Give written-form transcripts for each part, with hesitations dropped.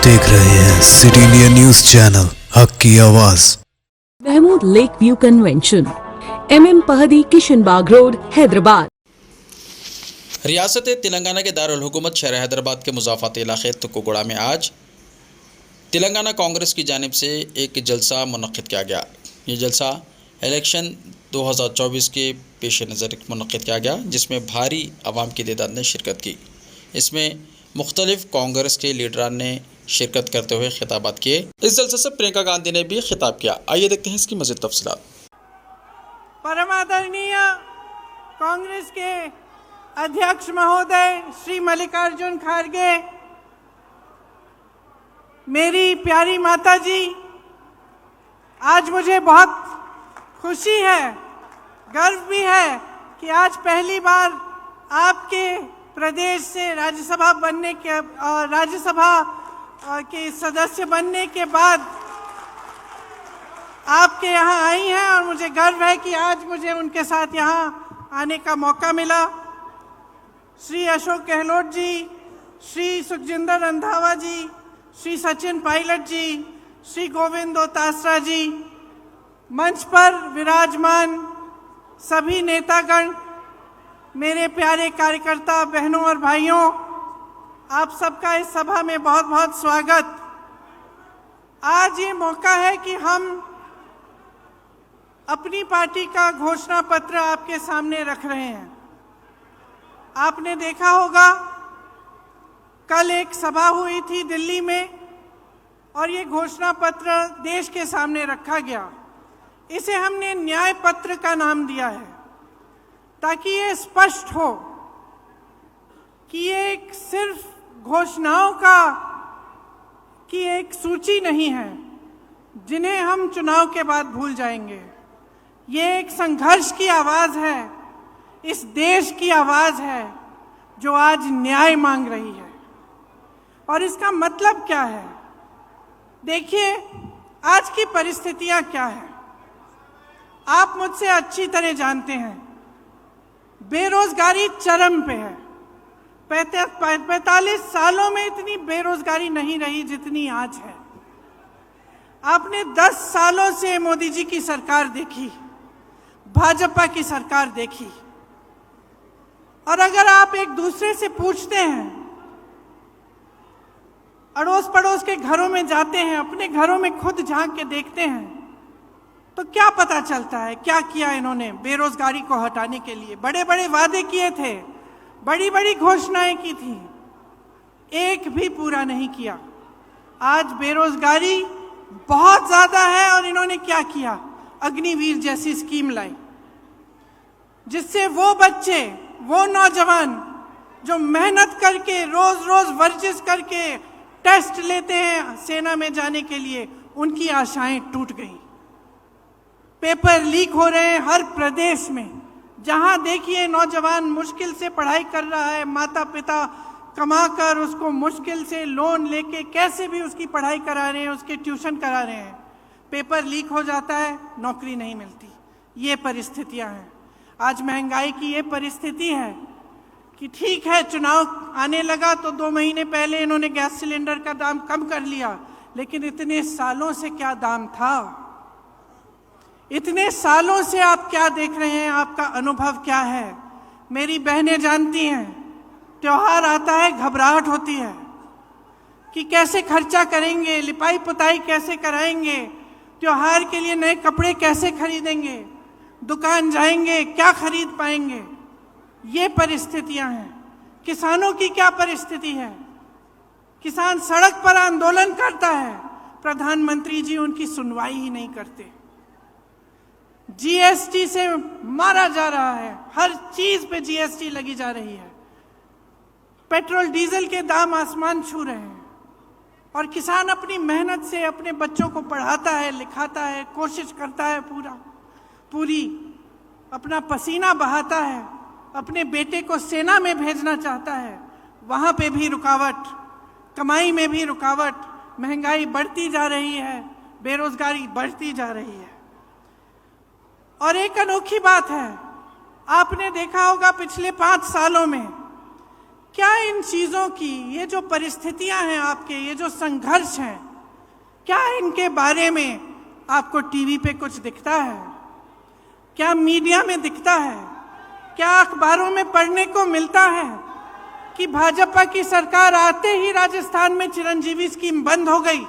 देख रहे हैं सिटी इंडिया न्यूज चैनल, हक की आवाज। Mahmood lake view convention, MM Pahadi, Kishanbagh road, Hyderabad. रियासत तेलंगाना के दारुल हुकूमत शहर हैदराबाद के मुज़ाफ़ाती इलाक़े तुक्कुगुड़ा में आज तेलंगाना कांग्रेस की जानिब से एक जलसा मुनक़्क़िद किया गया। ये जलसा इलेक्शन 2024 के पेश नज़र मुनक़्क़िद किया गया, जिसमें भारी आवाम की तादाद ने शिरकत की। इसमें मुख्तलिफ़ कांग्रेस के लीडरान ने शिरकत करते हुए खिताबात किए। इस जलसे से प्रियंका गांधी ने भी खिताब किया। आइए देखते हैं इसकी मज़ीद तफ़सीलात। परमादरणीय कांग्रेस के अध्यक्ष महोदय श्री मल्लिकार्जुन खड़गे, मेरी प्यारी माता जी, आज मुझे बहुत खुशी है, गर्व भी है कि आज पहली बार आपके प्रदेश से राज्यसभा के सदस्य बनने के बाद आपके यहाँ आई हैं और मुझे गर्व है कि आज मुझे उनके साथ यहाँ आने का मौका मिला। श्री अशोक गहलोत जी, श्री सुखजिंदर रंधावा जी, श्री सचिन पायलट जी, श्री गोविंद दोतासरा जी, मंच पर विराजमान सभी नेतागण, मेरे प्यारे कार्यकर्ता बहनों और भाइयों, आप सबका इस सभा में बहुत बहुत स्वागत। आज ये मौका है कि हम अपनी पार्टी का घोषणा पत्र आपके सामने रख रहे हैं। आपने देखा होगा, कल एक सभा हुई थी दिल्ली में और ये घोषणा पत्र देश के सामने रखा गया। इसे हमने न्याय पत्र का नाम दिया है, ताकि ये स्पष्ट हो कि ये एक सिर्फ घोषणाओं की एक सूची नहीं है जिन्हें हम चुनाव के बाद भूल जाएंगे। ये एक संघर्ष की आवाज़ है, इस देश की आवाज़ है जो आज न्याय मांग रही है। और इसका मतलब क्या है? देखिए, आज की परिस्थितियां क्या है, आप मुझसे अच्छी तरह जानते हैं। बेरोजगारी चरम पे है। 45 सालों में इतनी बेरोजगारी नहीं रही जितनी आज है। आपने 10 सालों से मोदी जी की सरकार देखी, भाजपा की सरकार देखी, और अगर आप एक दूसरे से पूछते हैं, अड़ोस पड़ोस के घरों में जाते हैं, अपने घरों में खुद झांक के देखते हैं, तो क्या पता चलता है क्या किया इन्होंने बेरोजगारी को हटाने के लिए? बड़े बड़े वादे किए थे, बड़ी बड़ी घोषणाएं की थी, एक भी पूरा नहीं किया। आज बेरोजगारी बहुत ज्यादा है और इन्होंने क्या किया? अग्निवीर जैसी स्कीम लाई, जिससे वो बच्चे, वो नौजवान जो मेहनत करके रोज रोज वर्जिश करके टेस्ट लेते हैं सेना में जाने के लिए, उनकी आशाएं टूट गई। पेपर लीक हो रहे हैं हर प्रदेश में। जहां देखिए नौजवान मुश्किल से पढ़ाई कर रहा है, माता पिता कमाकर उसको मुश्किल से लोन लेके कैसे भी उसकी पढ़ाई करा रहे हैं, उसके ट्यूशन करा रहे हैं, पेपर लीक हो जाता है, नौकरी नहीं मिलती। ये परिस्थितियां हैं। आज महंगाई की ये परिस्थिति है कि ठीक है, चुनाव आने लगा तो 2 महीने पहले इन्होंने गैस सिलेंडर का दाम कम कर लिया, लेकिन इतने सालों से क्या दाम था? इतने सालों से आप क्या देख रहे हैं? आपका अनुभव क्या है? मेरी बहनें जानती हैं, त्योहार आता है घबराहट होती है कि कैसे खर्चा करेंगे, लिपाई पुताई कैसे कराएंगे, त्योहार के लिए नए कपड़े कैसे खरीदेंगे, दुकान जाएंगे क्या खरीद पाएंगे। ये परिस्थितियां हैं। किसानों की क्या परिस्थिति है? किसान सड़क पर आंदोलन करता है, प्रधानमंत्री जी उनकी सुनवाई ही नहीं करते। जीएसटी से मारा जा रहा है, हर चीज पे जीएसटी लगी जा रही है। पेट्रोल डीजल के दाम आसमान छू रहे हैं, और किसान अपनी मेहनत से अपने बच्चों को पढ़ाता है, लिखाता है, कोशिश करता है, पूरी अपना पसीना बहाता है, अपने बेटे को सेना में भेजना चाहता है। वहां पे भी रुकावट, कमाई में भी रुकावट, महंगाई बढ़ती जा रही है, बेरोजगारी बढ़ती जा रही है। और एक अनोखी बात है, आपने देखा होगा पिछले 5 सालों में क्या इन चीज़ों की, ये जो परिस्थितियां हैं आपके, ये जो संघर्ष हैं, क्या इनके बारे में आपको टीवी पे कुछ दिखता है? क्या मीडिया में दिखता है? क्या अखबारों में पढ़ने को मिलता है कि भाजपा की सरकार आते ही राजस्थान में चिरंजीवी स्कीम बंद हो गई,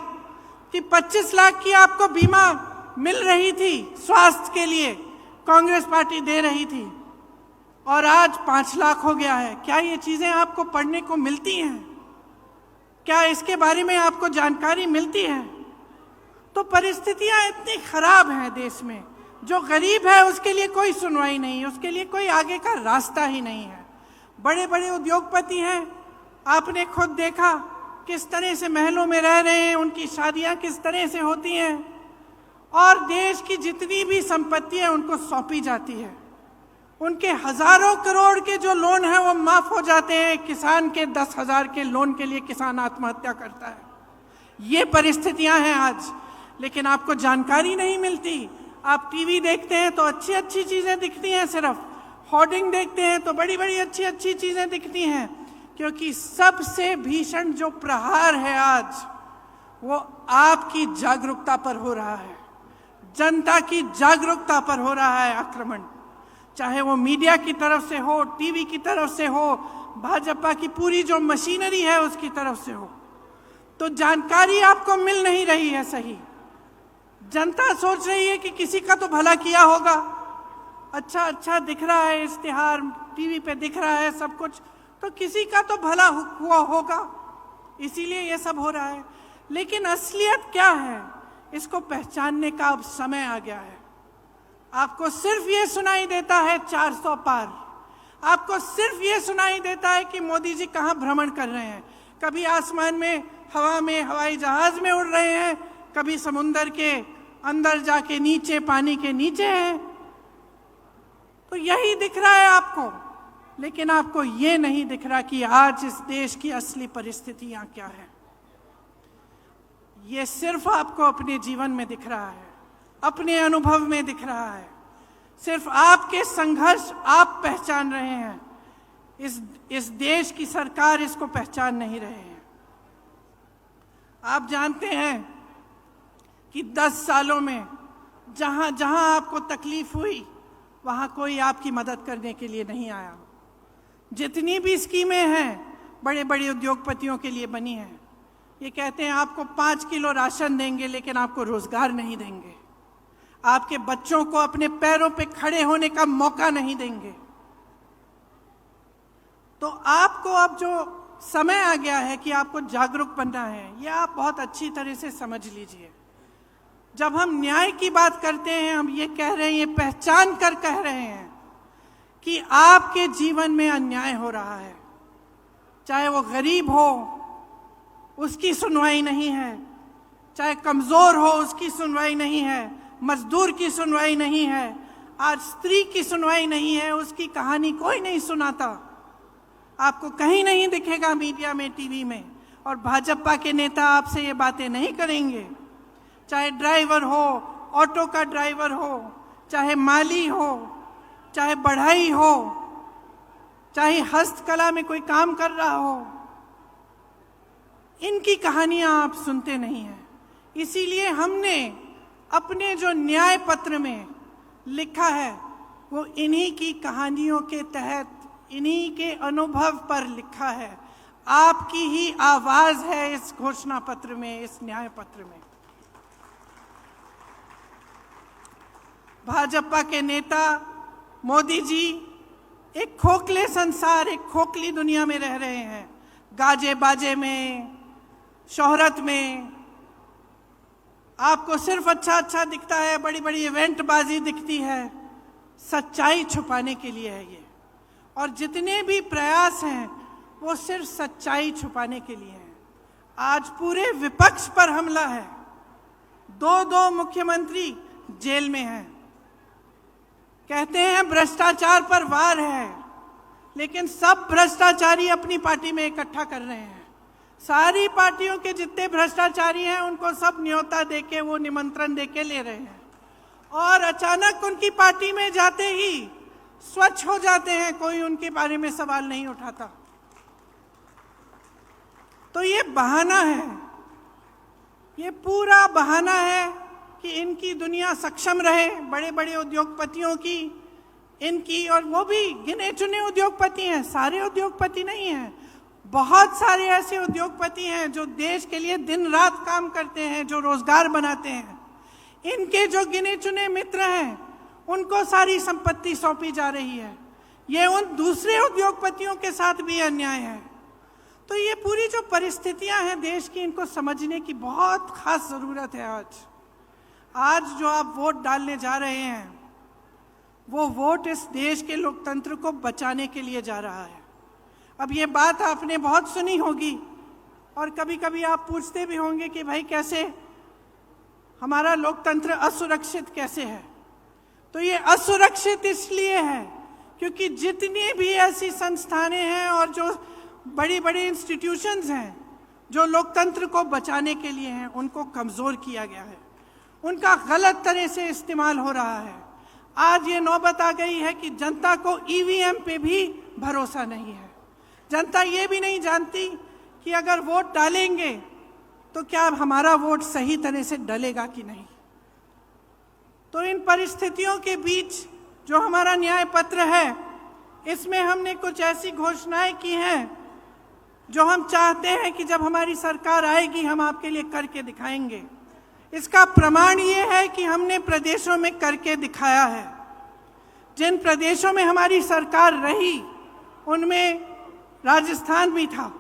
कि 25 लाख की आपको बीमा मिल रही थी स्वास्थ्य के लिए, कांग्रेस पार्टी दे रही थी, और आज 5 लाख हो गया है? क्या ये चीजें आपको पढ़ने को मिलती हैं? क्या इसके बारे में आपको जानकारी मिलती है? तो परिस्थितियां इतनी खराब हैं देश में, जो गरीब है उसके लिए कोई सुनवाई नहीं है, उसके लिए कोई आगे का रास्ता ही नहीं है। बड़े बड़े उद्योगपति हैं, आपने खुद देखा किस तरह से महलों में रह रहे हैं, उनकी शादियां किस तरह से होती हैं, और देश की जितनी भी संपत्ति है उनको सौंपी जाती है। उनके हजारों करोड़ के जो लोन है वो माफ हो जाते हैं। किसान के 10,000 के लोन के लिए किसान आत्महत्या करता है। ये परिस्थितियां हैं आज, लेकिन आपको जानकारी नहीं मिलती। आप टीवी देखते हैं तो अच्छी अच्छी चीजें दिखती हैं, सिर्फ होर्डिंग देखते हैं तो बड़ी बड़ी अच्छी अच्छी चीजें दिखती हैं, क्योंकि सबसे भीषण जो प्रहार है आज वो आपकी जागरूकता पर हो रहा है, जनता की जागरूकता पर हो रहा है आक्रमण। चाहे वो मीडिया की तरफ से हो, टीवी की तरफ से हो, भाजपा की पूरी जो मशीनरी है उसकी तरफ से हो, तो जानकारी आपको मिल नहीं रही है सही। जनता सोच रही है कि किसी का तो भला किया होगा, अच्छा अच्छा दिख रहा है, इश्तिहार टीवी पे दिख रहा है सब कुछ, तो किसी का तो भला हुआ होगा, इसीलिए ये सब हो रहा है। लेकिन असलियत क्या है, इसको पहचानने का अब समय आ गया है। आपको सिर्फ ये सुनाई देता है 400 पार, आपको सिर्फ ये सुनाई देता है कि मोदी जी कहाँ भ्रमण कर रहे हैं, कभी आसमान में, हवा में, हवाई जहाज में उड़ रहे हैं, कभी समुंदर के अंदर जाके नीचे, पानी के नीचे हैं, तो यही दिख रहा है आपको। लेकिन आपको ये नहीं दिख रहा कि आज इस देश की असली परिस्थितियां क्या है। ये सिर्फ आपको अपने जीवन में दिख रहा है, अपने अनुभव में दिख रहा है, सिर्फ आपके संघर्ष आप पहचान रहे हैं। इस देश की सरकार इसको पहचान नहीं रहे हैं। आप जानते हैं कि 10 सालों में जहां जहां आपको तकलीफ हुई वहां कोई आपकी मदद करने के लिए नहीं आया। जितनी भी स्कीमें हैं बड़े बड़े उद्योगपतियों के लिए बनी हैं, ये कहते हैं आपको 5 किलो राशन देंगे लेकिन आपको रोजगार नहीं देंगे, आपके बच्चों को अपने पैरों पे खड़े होने का मौका नहीं देंगे। तो आपको अब जो समय आ गया है कि आपको जागरूक बनना है, ये आप बहुत अच्छी तरह से समझ लीजिए। जब हम न्याय की बात करते हैं, हम ये कह रहे हैं, ये पहचान कर कह रहे हैं कि आपके जीवन में अन्याय हो रहा है, चाहे वो गरीब हो उसकी सुनवाई नहीं है, चाहे कमजोर हो उसकी सुनवाई नहीं है, मजदूर की सुनवाई नहीं है, आज स्त्री की सुनवाई नहीं है, उसकी कहानी कोई नहीं सुनाता। आपको कहीं नहीं दिखेगा मीडिया में, टीवी में, और भाजपा के नेता आपसे ये बातें नहीं करेंगे। चाहे ड्राइवर हो, ऑटो का ड्राइवर हो, चाहे माली हो, चाहे बढ़ई हो, चाहे हस्तकला में कोई काम कर रहा हो, इनकी कहानियां आप सुनते नहीं हैं। इसीलिए हमने अपने जो न्याय पत्र में लिखा है वो इन्हीं की कहानियों के तहत, इन्हीं के अनुभव पर लिखा है। आपकी ही आवाज है इस घोषणा पत्र में, इस न्याय पत्र में। भाजपा के नेता मोदी जी एक खोखले संसार, एक खोखली दुनिया में रह रहे हैं, गाजे बाजे में, शोहरत में। आपको सिर्फ अच्छा अच्छा दिखता है, बड़ी बड़ी इवेंट बाजी दिखती है, सच्चाई छुपाने के लिए है ये। और जितने भी प्रयास हैं वो सिर्फ सच्चाई छुपाने के लिए हैं। आज पूरे विपक्ष पर हमला है, 2 मुख्यमंत्री जेल में हैं, कहते हैं भ्रष्टाचार पर वार है, लेकिन सब भ्रष्टाचारी अपनी पार्टी में इकट्ठा कर रहे हैं। सारी पार्टियों के जितने भ्रष्टाचारी हैं उनको सब न्योता देके, वो निमंत्रण देके ले रहे हैं, और अचानक उनकी पार्टी में जाते ही स्वच्छ हो जाते हैं, कोई उनके बारे में सवाल नहीं उठाता। तो ये बहाना है, ये पूरा बहाना है कि इनकी दुनिया सक्षम रहे, बड़े बड़े उद्योगपतियों की, इनकी, और वो भी गिने चुने उद्योगपति हैं, सारे उद्योगपति नहीं हैं। बहुत सारे ऐसे उद्योगपति हैं जो देश के लिए दिन रात काम करते हैं, जो रोजगार बनाते हैं। इनके जो गिने चुने मित्र हैं उनको सारी संपत्ति सौंपी जा रही है। ये उन दूसरे उद्योगपतियों के साथ भी अन्याय है। तो ये पूरी जो परिस्थितियां हैं देश की, इनको समझने की बहुत खास जरूरत है। आज जो आप वोट डालने जा रहे हैं, वो वोट इस देश के लोकतंत्र को बचाने के लिए जा रहा है। अब ये बात आपने बहुत सुनी होगी और कभी कभी आप पूछते भी होंगे कि भाई कैसे हमारा लोकतंत्र असुरक्षित कैसे है। तो ये असुरक्षित इसलिए है क्योंकि जितनी भी ऐसी संस्थानें हैं और जो बड़ी बड़ी इंस्टीट्यूशंस हैं जो लोकतंत्र को बचाने के लिए हैं, उनको कमज़ोर किया गया है, उनका गलत तरह से इस्तेमाल हो रहा है। आज ये नौबत आ गई है कि जनता को ईवीएम पे भी भरोसा नहीं है। जनता ये भी नहीं जानती कि अगर वोट डालेंगे तो क्या हमारा वोट सही तरह से डलेगा कि नहीं। तो इन परिस्थितियों के बीच जो हमारा न्याय पत्र है, इसमें हमने कुछ ऐसी घोषणाएं की हैं जो हम चाहते हैं कि जब हमारी सरकार आएगी हम आपके लिए करके दिखाएंगे। इसका प्रमाण ये है कि हमने प्रदेशों में करके दिखाया है। जिन प्रदेशों में हमारी सरकार रही उनमें राजस्थान भी था।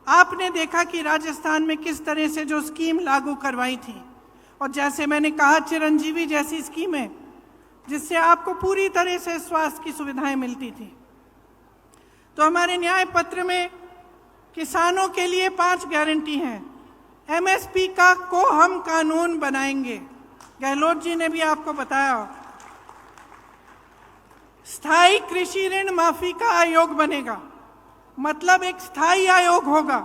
आपने देखा कि राजस्थान में किस तरह से जो स्कीम लागू करवाई थी, और जैसे मैंने कहा चिरंजीवी जैसी स्कीमें, जिससे आपको पूरी तरह से स्वास्थ्य की सुविधाएं मिलती थी। तो हमारे न्याय पत्र में किसानों के लिए 5 गारंटी हैं। एमएसपी का को हम कानून बनाएंगे, गहलोत जी ने भी आपको बताया। स्थायी कृषि ऋण माफी का आयोग बनेगा, मतलब एक स्थायी आयोग होगा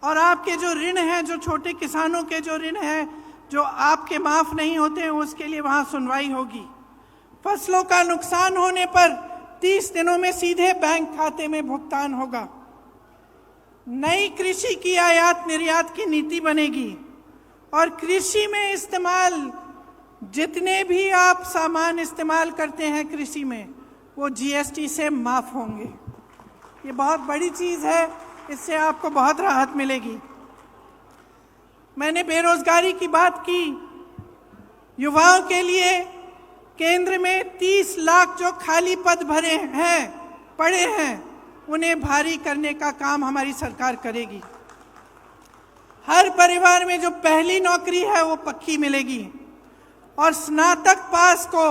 और आपके जो ऋण हैं, जो छोटे किसानों के जो ऋण हैं जो आपके माफ नहीं होते हैं, उसके लिए वहां सुनवाई होगी। फसलों का नुकसान होने पर 30 दिनों में सीधे बैंक खाते में भुगतान होगा। नई कृषि की आयात निर्यात की नीति बनेगी और कृषि में इस्तेमाल जितने भी आप सामान इस्तेमाल करते हैं कृषि में, वो जीएसटी से माफ होंगे। ये बहुत बड़ी चीज़ है, इससे आपको बहुत राहत मिलेगी। मैंने बेरोजगारी की बात की। युवाओं के लिए केंद्र में 30 लाख जो खाली पद भरे हैं, पड़े हैं, उन्हें भारी करने का काम हमारी सरकार करेगी। हर परिवार में जो पहली नौकरी है वो पक्की मिलेगी और स्नातक पास को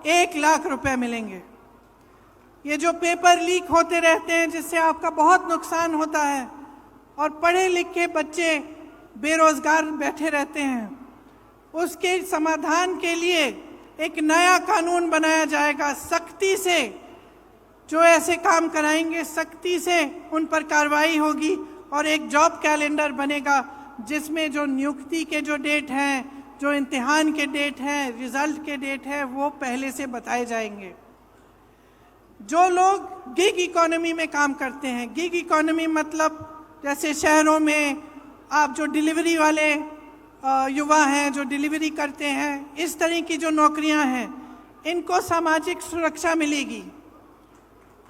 1 लाख रुपए मिलेंगे। ये जो पेपर लीक होते रहते हैं जिससे आपका बहुत नुकसान होता है और पढ़े लिखे बच्चे बेरोजगार बैठे रहते हैं, उसके समाधान के लिए एक नया कानून बनाया जाएगा। सख्ती से जो ऐसे काम कराएंगे, सख्ती से उन पर कार्रवाई होगी और एक जॉब कैलेंडर बनेगा जिसमें जो नियुक्ति के जो डेट हैं, जो इम्तिहान के डेट हैं, रिजल्ट के डेट हैं, वो पहले से बताए जाएंगे। जो लोग गिग इकोनॉमी में काम करते हैं, गिग इकोनॉमी मतलब जैसे शहरों में आप जो डिलीवरी वाले युवा हैं जो डिलीवरी करते हैं, इस तरह की जो नौकरियां हैं, इनको सामाजिक सुरक्षा मिलेगी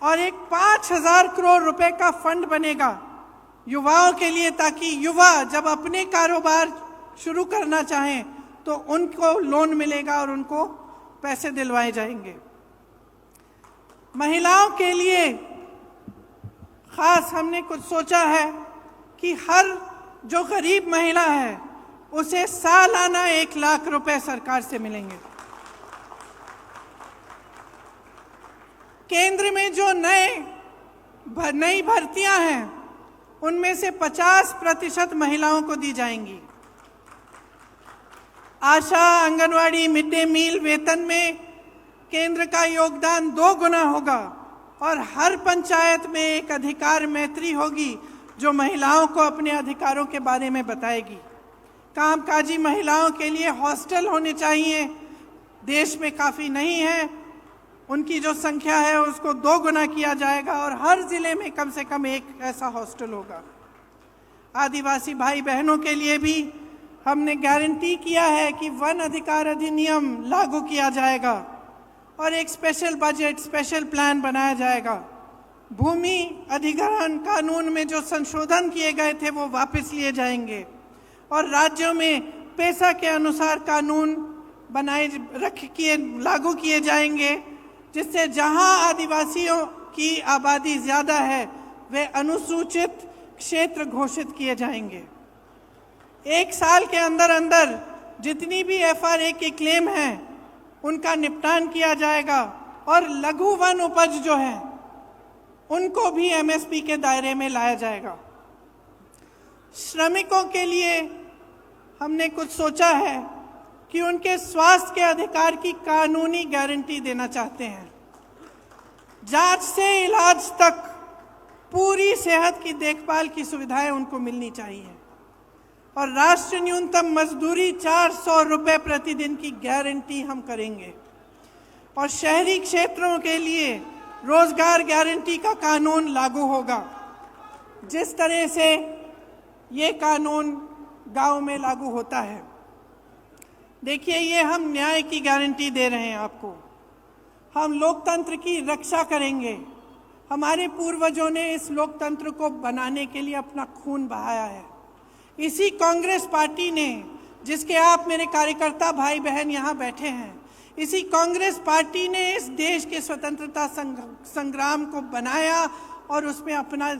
और एक 5,000 करोड़ रुपए का फंड बनेगा युवाओं के लिए, ताकि युवा जब अपने कारोबार शुरू करना चाहें तो उनको लोन मिलेगा और उनको पैसे दिलवाए जाएंगे। महिलाओं के लिए खास हमने कुछ सोचा है कि हर जो गरीब महिला है उसे सालाना 1 लाख रुपए सरकार से मिलेंगे। केंद्र में जो नई भर्तियां हैं उनमें से 50% महिलाओं को दी जाएंगी। आशा, आंगनवाड़ी, मिड डे मील वेतन में केंद्र का योगदान 2 गुना होगा और हर पंचायत में एक अधिकार मैत्री होगी जो महिलाओं को अपने अधिकारों के बारे में बताएगी। कामकाजी महिलाओं के लिए हॉस्टल होने चाहिए, देश में काफ़ी नहीं है, उनकी जो संख्या है उसको 2 गुना किया जाएगा और हर जिले में कम से कम एक ऐसा हॉस्टल होगा। आदिवासी भाई बहनों के लिए भी हमने गारंटी किया है कि वन अधिकार अधिनियम लागू किया जाएगा और एक स्पेशल बजट, स्पेशल प्लान बनाया जाएगा। भूमि अधिग्रहण कानून में जो संशोधन किए गए थे वो वापस लिए जाएंगे और राज्यों में पैसा के अनुसार कानून लागू किए जाएंगे, जिससे जहां आदिवासियों की आबादी ज़्यादा है वे अनुसूचित क्षेत्र घोषित किए जाएंगे। 1 साल के अंदर अंदर जितनी भी FRA की क्लेम है उनका निपटान किया जाएगा और लघु वन उपज जो है उनको भी MSP के दायरे में लाया जाएगा। श्रमिकों के लिए हमने कुछ सोचा है कि उनके स्वास्थ्य के अधिकार की कानूनी गारंटी देना चाहते हैं। जांच से इलाज तक पूरी सेहत की देखभाल की सुविधाएं उनको मिलनी चाहिए और राष्ट्रीय न्यूनतम मजदूरी 400 रुपये प्रतिदिन की गारंटी हम करेंगे और शहरी क्षेत्रों के लिए रोजगार गारंटी का कानून लागू होगा, जिस तरह से ये कानून गांव में लागू होता है। देखिए, ये हम न्याय की गारंटी दे रहे हैं आपको। हम लोकतंत्र की रक्षा करेंगे। हमारे पूर्वजों ने इस लोकतंत्र को बनाने के लिए अपना खून बहाया है। इसी कांग्रेस पार्टी ने, जिसके आप मेरे कार्यकर्ता भाई बहन यहाँ बैठे हैं, इसी कांग्रेस पार्टी ने इस देश के स्वतंत्रता संग्राम को बनाया और उसमें अपना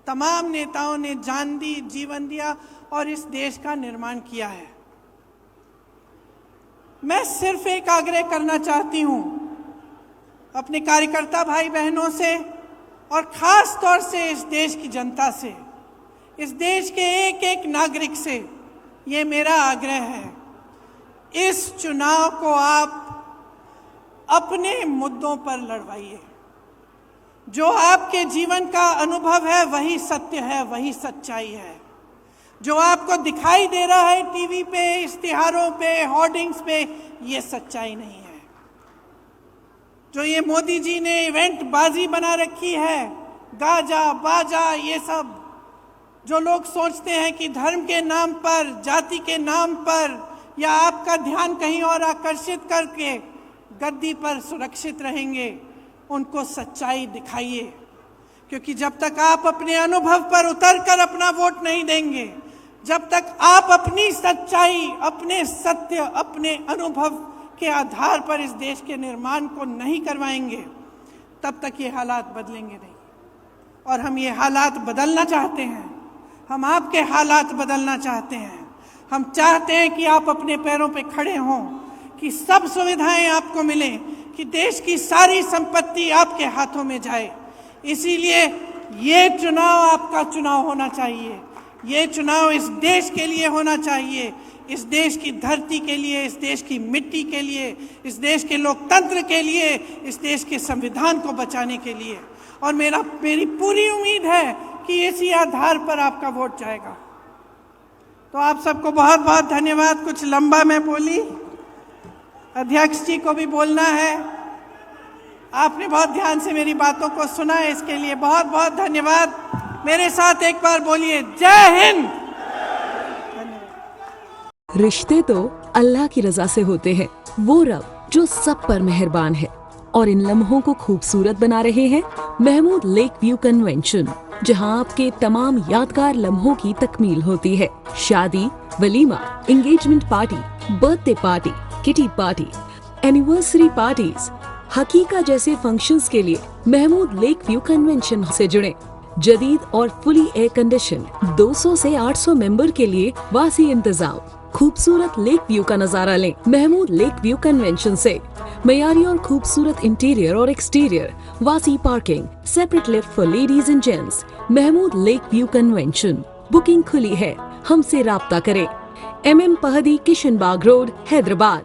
तमाम नेताओं ने जान दी, जीवन दिया और इस देश का निर्माण किया है। मैं सिर्फ एक आग्रह करना चाहती हूं अपने कार्यकर्ता भाई बहनों से और खास तौर से इस देश की जनता से, इस देश के एक एक नागरिक से ये मेरा आग्रह है, इस चुनाव को आप अपने मुद्दों पर लड़वाइए। जो आपके जीवन का अनुभव है वही सत्य है, वही सच्चाई है। जो आपको दिखाई दे रहा है टीवी पे, इश्तिहारों पे, होर्डिंग्स पे, ये सच्चाई नहीं है। जो ये मोदी जी ने इवेंट बाजी बना रखी है, गाजा बाजा, ये सब जो लोग सोचते हैं कि धर्म के नाम पर, जाति के नाम पर या आपका ध्यान कहीं और आकर्षित करके गद्दी पर सुरक्षित रहेंगे, उनको सच्चाई दिखाइए। क्योंकि जब तक आप अपने अनुभव पर उतरकर अपना वोट नहीं देंगे, जब तक आप अपनी सच्चाई, अपने सत्य, अपने अनुभव के आधार पर इस देश के निर्माण को नहीं करवाएंगे, तब तक ये हालात बदलेंगे नहीं। और हम ये हालात बदलना चाहते हैं, हम आपके हालात बदलना चाहते हैं। हम चाहते हैं कि आप अपने पैरों पे खड़े हों, कि सब सुविधाएं आपको मिलें, कि देश की सारी संपत्ति आपके हाथों में जाए। इसीलिए ये चुनाव आपका चुनाव होना चाहिए। ये चुनाव इस देश के लिए होना चाहिए, इस देश की धरती के लिए, इस देश की मिट्टी के लिए, इस देश के लोकतंत्र के लिए, इस देश के संविधान को बचाने के लिए। और मेरी पूरी उम्मीद है कि इसी आधार पर आपका वोट जाएगा। तो आप सबको बहुत बहुत धन्यवाद। कुछ लंबा मैं बोली, अध्यक्ष जी को भी बोलना है। आपने बहुत ध्यान से मेरी बातों को सुना है, इसके लिए बहुत बहुत धन्यवाद। मेरे साथ एक बार बोलिए, जय हिंद। रिश्ते तो अल्लाह की रजा से होते हैं, वो रब जो सब पर मेहरबान है। और इन लम्हों को खूबसूरत बना रहे हैं महमूद लेक व्यू कन्वेंशन, जहां आपके तमाम यादगार लम्हों की तकमील होती है। शादी, वलीमा, engagement party, birthday party, kitty party, anniversary parties, हकीका जैसे फंक्शंस के लिए महमूद लेक व्यू कन्वेंशन से जुड़े। जदीद और फुली एयर कंडीशन 200 से 800 मेंबर के लिए वासी इंतजाम। खूबसूरत लेक व्यू का नजारा लें महमूद लेक व्यू कन्वेंशन से। मयारी और खूबसूरत इंटीरियर और एक्सटीरियर, वासी parking, separate lift for ladies and gents. Mahmood lake view convention. Booking खुली है, हमसे राब्ता करें। MM Pahadi, Kishan Bagh road, Hyderabad.